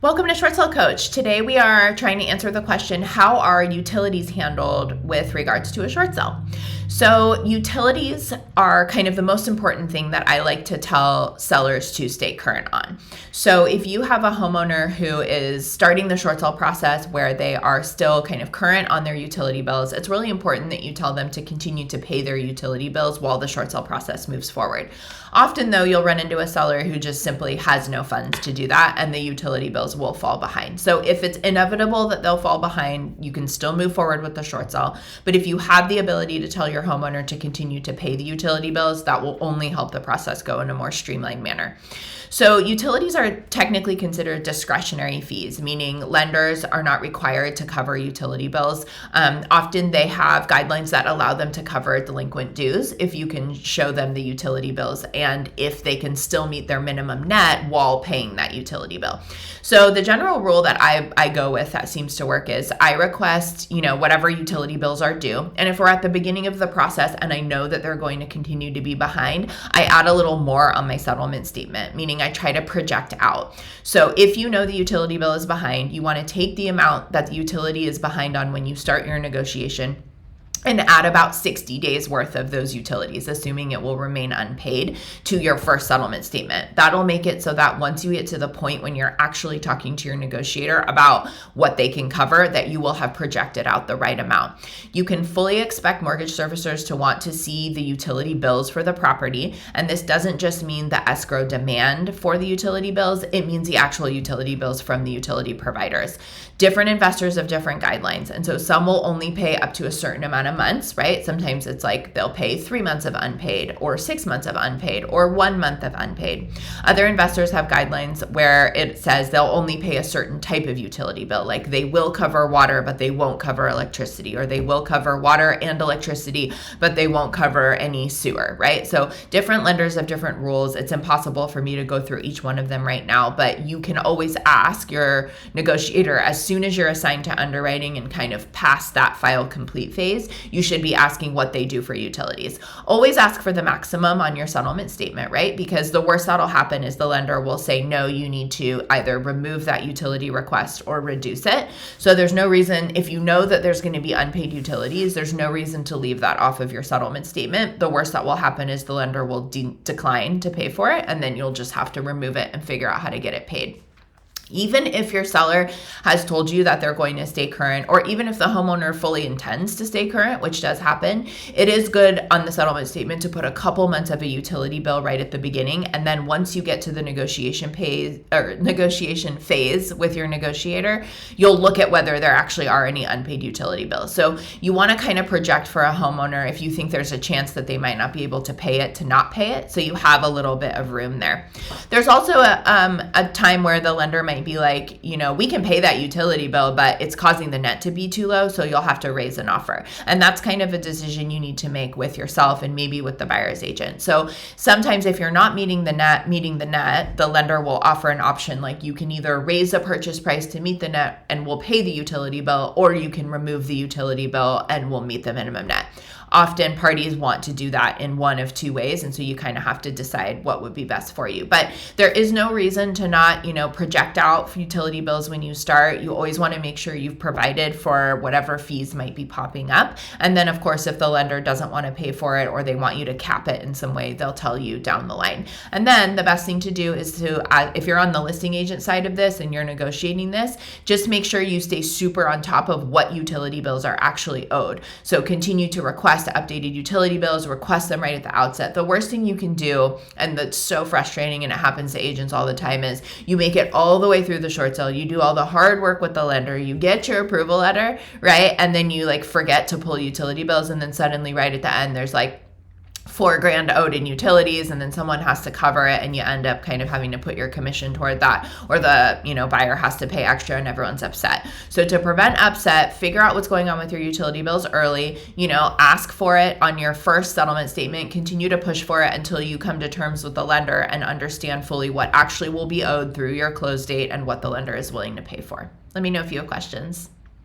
Welcome to Short Sale Coach. Today we are trying to answer the question, how are utilities handled with regards to a short sale? So utilities are kind of the most important thing that I like to tell sellers to stay current on. So if you have a homeowner who is starting the short sale process where they are still kind of current on their utility bills, it's really important that you tell them to continue to pay their utility bills while the short sale process moves forward. Often though, you'll run into a seller who just simply has no funds to do that, and the utility bills will fall behind. So if it's inevitable that they'll fall behind, you can still move forward with the short sale. But if you have the ability to tell your homeowner to continue to pay the utility bills, that will only help the process go in a more streamlined manner. So utilities are technically considered discretionary fees, meaning lenders are not required to cover utility bills. Often they have guidelines that allow them to cover delinquent dues if you can show them the utility bills and if they can still meet their minimum net while paying that utility bill. So the general rule that I go with that seems to work is I request, whatever utility bills are due. And if we're at the beginning of the process and I know that they're going to continue to be behind, I add a little more on my settlement statement, meaning I try to project out. So if you know the utility bill is behind, you want to take the amount that the utility is behind on when you start your negotiation and add about 60 days worth of those utilities, assuming it will remain unpaid, to your first settlement statement. That'll make it so that once you get to the point when you're actually talking to your negotiator about what they can cover, that you will have projected out the right amount. You can fully expect mortgage servicers to want to see the utility bills for the property. And this doesn't just mean the escrow demand for the utility bills, it means the actual utility bills from the utility providers. Different investors have different guidelines. And so some will only pay up to a certain amount of months, right? Sometimes it's like they'll pay 3 months of unpaid or 6 months of unpaid or 1 month of unpaid. Other investors have guidelines where it says they'll only pay a certain type of utility bill, like they will cover water, but they won't cover electricity, or they will cover water and electricity, but they won't cover any sewer, right? So different lenders have different rules. It's impossible for me to go through each one of them right now, but you can always ask your negotiator as soon as you're assigned to underwriting and kind of past that file complete phase, you should be asking what they do for utilities. Always ask for the maximum on your settlement statement, right? Because the worst that'll happen is the lender will say, no, you need to either remove that utility request or reduce it. So there's no reason, if you know that there's going to be unpaid utilities, there's no reason to leave that off of your settlement statement. The worst that will happen is the lender will decline to pay for it, and then you'll just have to remove it and figure out how to get it paid. Even if your seller has told you that they're going to stay current, or even if the homeowner fully intends to stay current, which does happen, it is good on the settlement statement to put a couple months of a utility bill right at the beginning. And then once you get to the negotiation phase with your negotiator, you'll look at whether there actually are any unpaid utility bills. So you want to kind of project for a homeowner if you think there's a chance that they might not be able to pay it, to not pay it. So you have a little bit of room there. There's also a time where the lender might be like, we can pay that utility bill, but it's causing the net to be too low, so you'll have to raise an offer. And that's kind of a decision you need to make with yourself and maybe with the buyer's agent. So sometimes if you're not meeting the net, the lender will offer an option like you can either raise the purchase price to meet the net and we'll pay the utility bill, or you can remove the utility bill and we'll meet the minimum net. Often parties want to do that in one of two ways, and so you kind of have to decide what would be best for you. But there is no reason to not, project out for utility bills when you start. You always want to make sure you've provided for whatever fees might be popping up. And then, of course, if the lender doesn't want to pay for it or they want you to cap it in some way, they'll tell you down the line. And then the best thing to do is to, if you're on the listing agent side of this and you're negotiating this, just make sure you stay super on top of what utility bills are actually owed. So continue to request updated utility bills, request them right at the outset. The worst thing you can do, and that's so frustrating and it happens to agents all the time, is you make it all the way through the short sale, you do all the hard work with the lender, you get your approval letter, right? And then you forget to pull utility bills, and then suddenly right at the end there's $4,000 owed in utilities, and then someone has to cover it, and you end up kind of having to put your commission toward that, or the buyer has to pay extra and everyone's upset. So to prevent upset, figure out what's going on with your utility bills early, ask for it on your first settlement statement, continue to push for it until you come to terms with the lender and understand fully what actually will be owed through your close date and what the lender is willing to pay for. Let me know if you have questions.